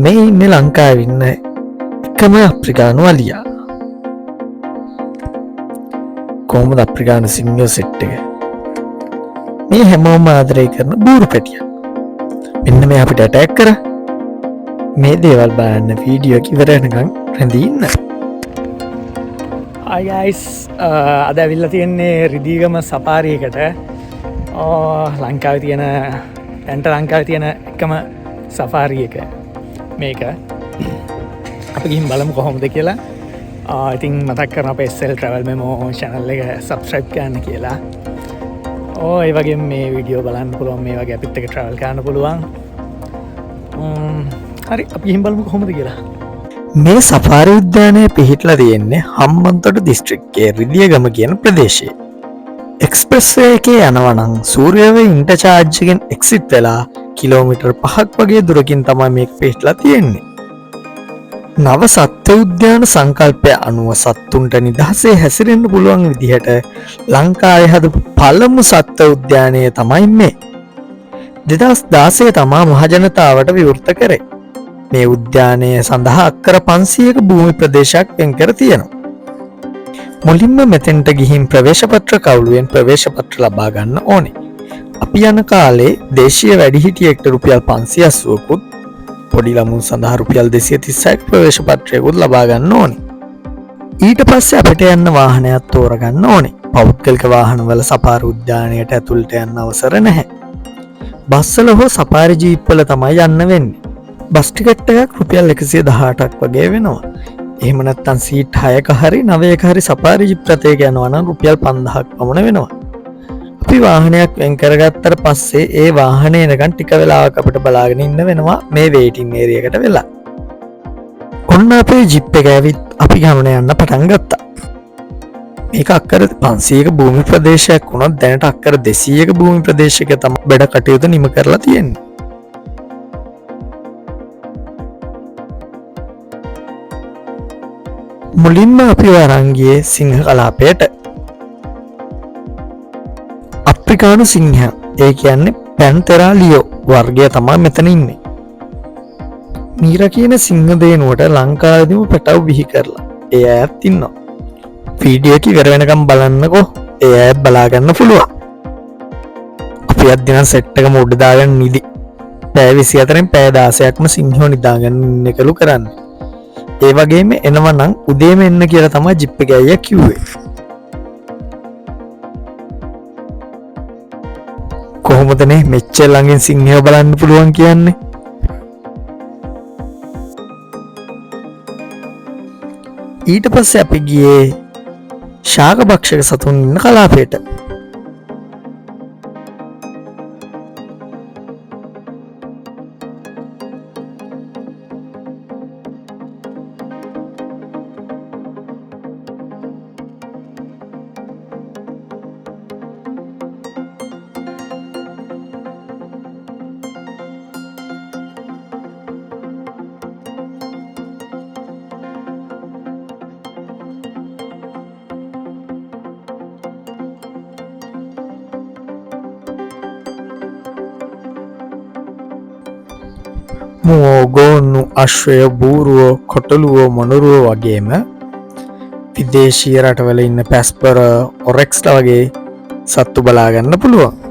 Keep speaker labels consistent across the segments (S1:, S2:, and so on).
S1: මේ ඉන්නේ ලංකාවේ ඉන්න එකම අප්‍රිකානු අලියා. කොහොමද අප්‍රිකානු සිංහයෝ සෙට් එක? මේ හැමෝම ආදරය කරන බූරු පැටිය. මෙන්න මේ අපිට ඇටැක් කර. මේ දේවල් බලන්න වීඩියෝ එක ඉවර වෙනකන් රැඳී ඉන්න.
S2: Hi guys, අද ඇවිල්ලා තියෙන්නේ රිදීගම සපාරියකට. ලංකාවේ තියෙන දැන්ට ලංකාවේ තියෙන එකම සෆාරි එක මේක. අපි ගිහින් බලමු කොහොමද කියලා. ඉතින් මතක් කරන අපේ SL Travel Memo channel එක subscribe කරන්න කියලා. ඒ වගේ මේ වීඩියෝ බලන්න පුළුවන්, මේ වගේ අපිත් එක්ක travel කරන්න පුළුවන්. හරි, අපි ගිහින් බලමු කොහොමද කියලා.
S1: මේ සෆාරි උද්‍යානය පිහිටලා තියෙන්නේ හම්බන්තොට දිස්ත්‍රික්කයේ රිදියගම කියන ප්‍රදේශයේ. එක්ස්ප්‍රෙස්වේ එකේ යනවනම් සූර්යාවේ ඉන්ටර්චාර්ජ් එකෙන් එක්සිට් වෙලා කිලෝමීටර් 5ක් වගේ දුරකින් තමයි මේක පිහිටලා තියෙන්නේ. නව සත්ත්ව උද්‍යාන සංකල්පය අනුව සත්තුන්ට නිදහසේ හැසිරෙන්න පුළුවන් විදිහට ලංකාවේ හදපු පළමු සත්ත්ව උද්‍යානය තමයි මේ. 2016 තමා මහජනතාවට විවෘත කරේ. මේ උද්‍යානය සඳහා අක්කර 500ක භූමි ප්‍රදේශයක් වෙන් කර තියෙනවා. මුලින්ම මෙතෙන්ට ගිහින් ප්‍රවේශපත්‍ර කවුළුවෙන් ප්‍රවේශපත්‍ර ලබා ගන්න ඕනේ. අපි යන කාලේ දේශීය වැඩිහිටියෙක්ට රුපියල් 580කුත් පොඩි ළමුන් සඳහා රුපියල් 236ක ප්‍රවේශපත්‍රයකුත් ලබා ගන්න ඕනේ. ඊට පස්සේ අපිට යන්න වාහනයක් තෝරගන්න ඕනේ. පෞද්ගලික වාහනවල සෆාරි උද්‍යානයට ඇතුළට යන්න අවසර නැහැ. බස්වල හෝ සෆාරි ජීප් වල තමයි යන්න වෙන්නේ. බස් ටිකට් එකක් රුපියල් 118ක් වගේ වෙනවා. එහෙම නැත්නම් සීට් 6ක හරි 9ක හරි සෆාරි ජීප් රථයක යනවා නම් රුපියල් 5000ක් පමණ වෙනවා. අපි වාහනයක් වෙන් කරගත්තට පස්සේ ඒ වාහනේ එනකන් ටික වෙලාවක් අපිට බලාගෙන ඉන්න වෙනවා මේ වේටින් ඒරියා එකට වෙලා. ඔන්න අපේ ජීප් එක ඇවිත් අපි ගමන යන්න පටන් ගත්තා. මේක අක්කර 500ක භූමි ප්‍රදේශයක් වුණත් දැනට අක්කර 200ක භූමි ප්‍රදේශයක තමයි බඩ කටයුතු නිම කරලා තියෙන්නේ. මුලින්ම අපි අරන් ගියේ සිංහ කලාපයට. අප්‍රිකානු සිංහයා, ඒ කියන්නේ පැන්තෙරා ලියෝ වර්ගය තමයි මෙතන ඉන්නේ. මීරා කියන සිංහ දේනුවට ලංකාවේදීම පැටව බිහි කරලා ඒ අයත් ඉන්නවා. වීඩියෝ එක ඉවර වෙනකම් බලන්නකෝ, ඒ අයත් බලා ගන්න පුළුවන්. අපි අද දින සෙට් එකම උඩ දාගෙන නිදි. පැය 24න් පැය 16ක්ම සිංහයෝ නිදාගෙන ඉන්න එකලු කරන්නේ. ඒ වගේම එනවා නම් උදේම එන්න කියලා තමයි ජිප් එක අයියා කිව්වේ. කොහොමදනේ මෙච්චර ළඟින් සිංහයෝ බලන්න පුළුවන් කියන්නේ? ඊට පස්සේ අපි ගියේ ශාක භක්ෂක සතුන් ඉන්න කලාපයට. මුවෝ, ගෝන්නු, අශ්වය, බූරුවෝ, කොටලුවෝ, මොනරුවෝ වගේම විදේශීය රටවල ඉන්න පැස්පර, ඔරෙක්ස්ලා වගේ සත්තු බලාගන්න පුළුවන්.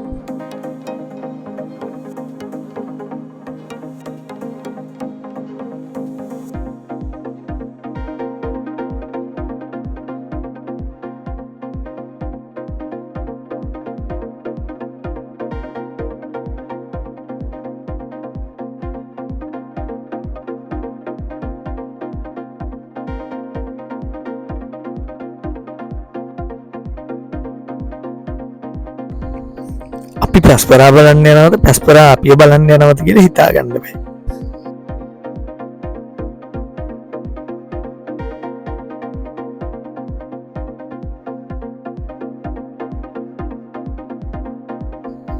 S1: අපි පැස්පරා බලන්න යනවද, පැස්පරා අපිව බලන්න යනවද කියලා හිතාගන්න බෑ.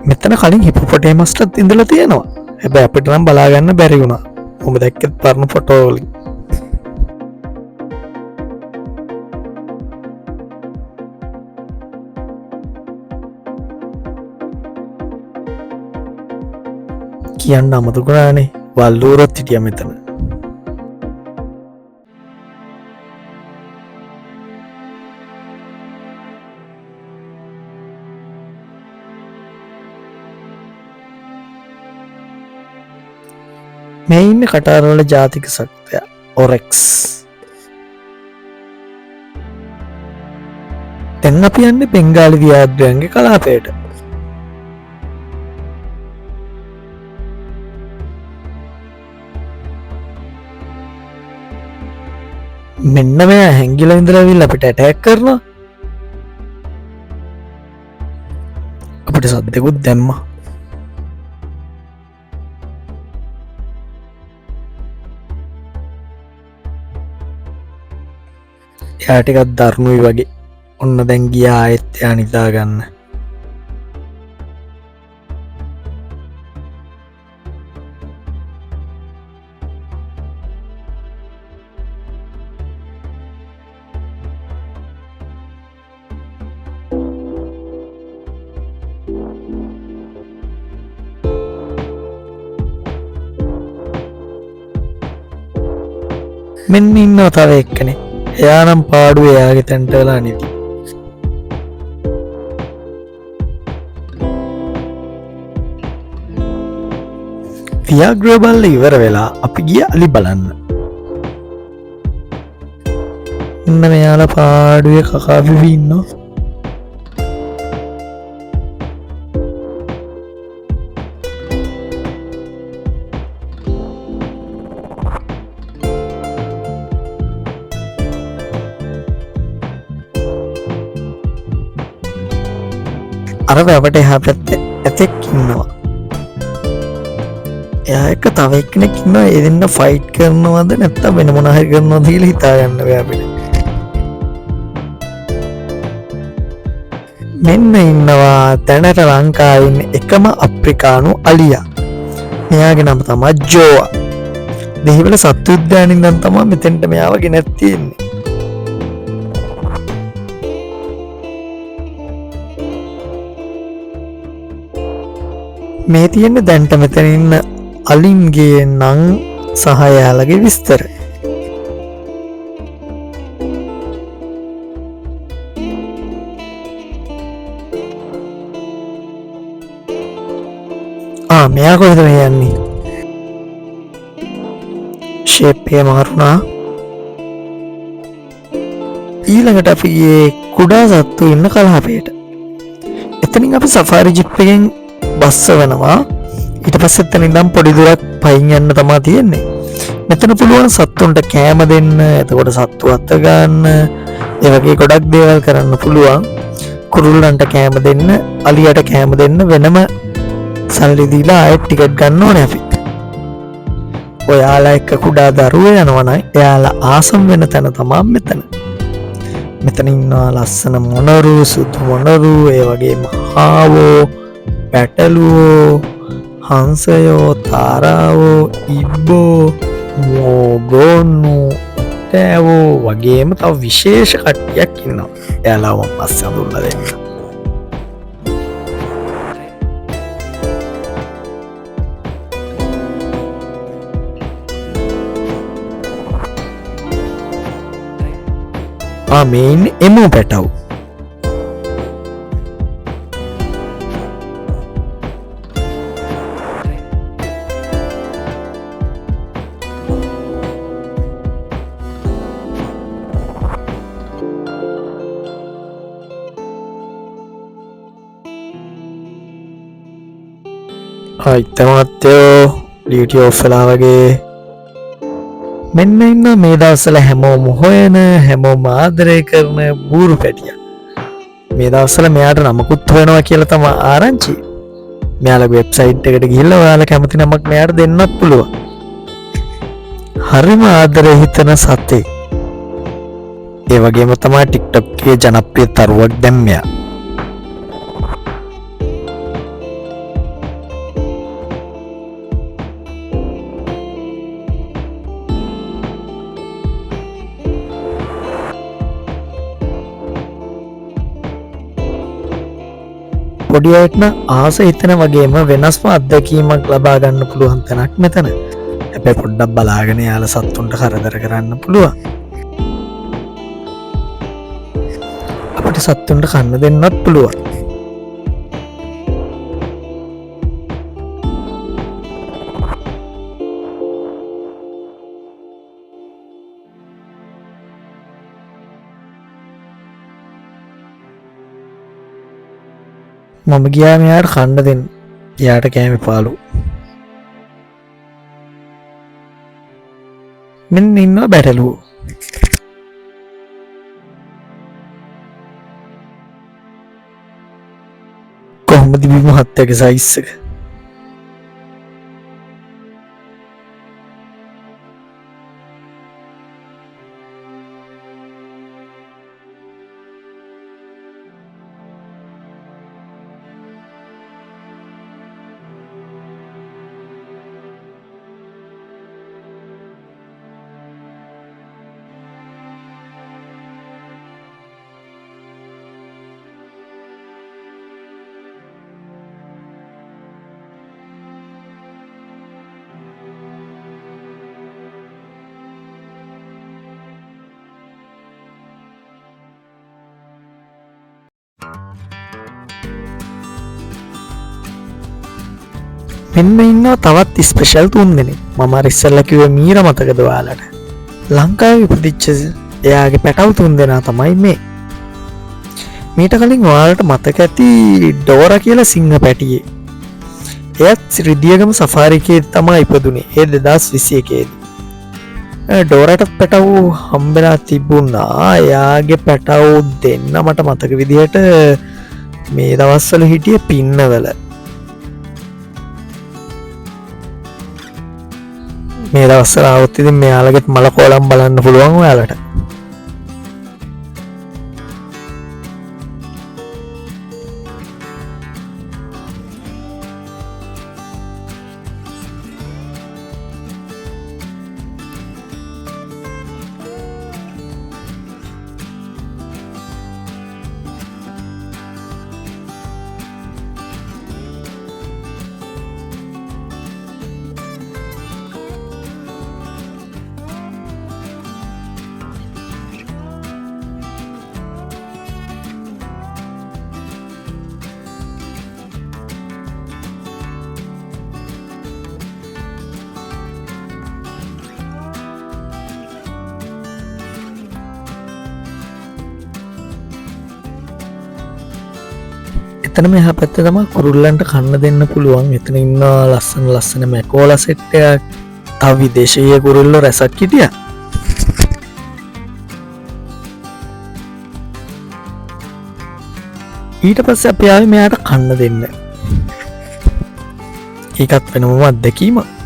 S1: මෙතන කලින් හිපොපොටේමස්ටත් ඉඳලා තියෙනවා. හැබැයි අපිට නම් බලාගන්න බැරි වුණා. ඔබ දැක්කත් පරණ ෆොටෝ වලින්. කියන්න අමතකුණානේ වල්ලූරොත් හිටිය මෙතන. මේ ඉන්න කටාරවල ජාතික සත්වය ඔරෙක්ස්. දැන් අපි යන්නේ බෙන්ගාලි ව්‍යාඝ්‍රයන්ගේ කලාපයට. මෙන්න මෙයා හැංගිලා ඉඳලා ඇවිල්ලා අපිට ඇටැක් කරනවා. අපිට සද්දෙකුත් දැම්මා. එයා ටිකක් දරුණුයි වගේ. ඔන්න දැන් ගියා ආයෙත් එයා නිදා ගන්න. මෙන්න ඉන්නවා තව එක්කනේ. එයා නම් පාඩුව එයාගේ තැන්ට වෙලා නිදි. ව්‍යාග්‍රය බල්ල ඉවර වෙලා අපි ගිය අලි බලන්න. ඉන්න මෙයාලා පාඩුවේ කකා බිබී ඉන්නවා. අර වැවට එහා පැත්තේ ඇතෙක් ඉන්නවා. එයා එක්ක තව එක්කෙනෙක් ඉන්නවා. ඒ දෙන්න ෆයිට් කරනවද නැත්නම් වෙන මොනවා හරි කරනවද කියලා හිතා ගන්න බෑ අපිට. මෙන්න ඉන්නවා දැනට ලංකාවේ ඉන්න එකම අප්‍රිකානු අලියා. මෙයාගේ නම තමයි ජෝවා. දෙහිවල සත්තු උද්‍යානෙන් ඉඳන් තමයි මෙතෙන්ට මෙයාව ගෙනත් තියෙන්නේ. මේ තියෙන්නේ දැන්ට මෙතන ඉන්න අලින්ගේ නං සහ යාලගේ විස්තර. මෙයා කොහෙද යන්නේ? ෂේප් එක මාරුණා. ඊළඟට අපි ගියේ කුඩා සත්තු ඉන්න කලාපයට. එතනින් අපි සෆාරි ජිප් එකෙන් බස්ස වෙනවා. ඊට පස්සේ එතන ඉඳන් පොඩි දුරක් පයින් යන්න තමයි තියෙන්නේ. මෙතන පුළුවන් සත්තුන්ට කෑම දෙන්න, එතකොට සත්තු අත ගන්න, ඒ වගේ ගොඩක් දේවල් කරන්න පුළුවන්. කුරුල්ලන්ට කෑම දෙන්න, අලියට කෑම දෙන්න වෙනම සල්ලි දීලා ආයෙත් ටිකට් ගන්න ඕනේ අපි. ඔයාලා එක්ක කුඩා දරුවෝ යනවා නම් එයාලා ආසම් වෙන තැන තමයි මෙතන. මෙතන ඉන්නවා ලස්සන මොනරු, සුදු මොනරු, ඒ වගේම හාවෝ, පැටලුවෝ, හංසයෝ, තාරාවෝ, ඉබ්බෝ, මෝගොන්නු, තෑවෝ වගේම තව විශේෂ කට්ටියක් ඉන්නවා. එයාලා මම පස්සේ අඳුල්ලා දෙන්න. මේ ඉන්නේ එමෝ පැටව්. ඉතමත්තයෝ ඩියුටි ඔෆ් වෙලා වගේ. මෙන්න ඉන්න මේ දවස්වල හැමෝම හොයන, හැමෝම ආදරය කරන බූරු පැටියා. මේ දවස්වල මෙයාට නමකුත් හොයනවා කියලා තමයි ආරංචි. මෙයාලගේ වෙබ්සයිට් එකට ගිහිල්ලා ඔයාලා කැමති නමක් මෙයාට දෙන්නත් පුළුවන්. හරිම ආදරේ හිතන සතේ. ඒ වගේම තමයි TikTok එකේ ජනප්‍රිය තරුවක් දැන් මෙයා. පොඩි අයටන ආස හිතන වගේම වෙනස්ම අත්දැකීමක් ලබා ගන්න පුළුවන් තැනක් මෙතන. හැබැයි පොඩ්ඩක් බලාගෙන යාළ සත්තුන්ට කරදර කරන්න පුළුවන්. අපිට සත්තුන්ට කන්න දෙන්නත් පුළුවන්. මම ගියා මෙයාට කන්න දෙන්න. එයාට කෑමේ පාලු. මෙන්න ඉන්නවා බැටළුවෝ. කොහොමද බිම හත්තගේ සයිස් එක? මෙන්න ඉන්නවා තවත් ස්පෙෂල් 3 දෙනෙක්. මම අර ඉස්සෙල්ලා කිව්වේ මීර මතකද ඔයාලට? ලංකාවේ ඉපදිච්ච එයාගේ පැටව් 3 දෙනා තමයි මේ. මීට කලින් ඔයාලට මතක ඇති ඩෝරා කියලා සිංහ පැටියේ. එයත් රිදියගම සෆාරි එකේ තමයි ඉපදුනේ. ඒ 2021 දී. ඩෝරාට පැටව් හම්බෙලා තිබුණා. එයාගේ පැටව් දෙන්න මට මතක විදිහට මේ දවස්වල හිටියේ පින්නවල. මේ දවස්වල આવුත් ඉතින් මෙයාලගෙත් මල කොලම් බලන්න පුළුවන් ඔයාලට. එතන මෙහා පැත්තේ තමයි කුරුල්ලන්ට කන්න දෙන්න පුළුවන්. එතන ඉන්න ලස්සන මැකෝලා සෙට් එකක්. තව විදේශීය කුරුල්ලෝ රැසක් හිටියා. ඊට පස්සේ අපි ආවේ මෙයාට කන්න දෙන්න. ඒකත් වෙනම අත්දැකීමක්.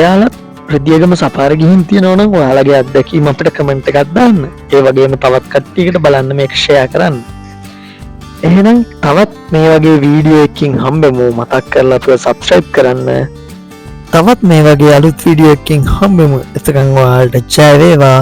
S1: ඔයාලත් රිදියගම සපාර ගිහින් තියෙනවා නම් ඔයාලගේ අත්දැකීම් අපිට කමෙන්ට් එකක් දාන්න. ඒ වගේම තවත් කට්ටියකට බලන්න මේක ෂෙයා කරන්න. එහෙනම් තවත් මේ වගේ වීඩියෝ එකකින් හම්බෙමු. මතක් කරලා අපිව සබ්ස්ක්‍රයිබ් කරන්න. තවත් මේ වගේ අලුත් වීඩියෝ එකකින් හම්බෙමු. එතකන් ඔයාලට ජය වේවා.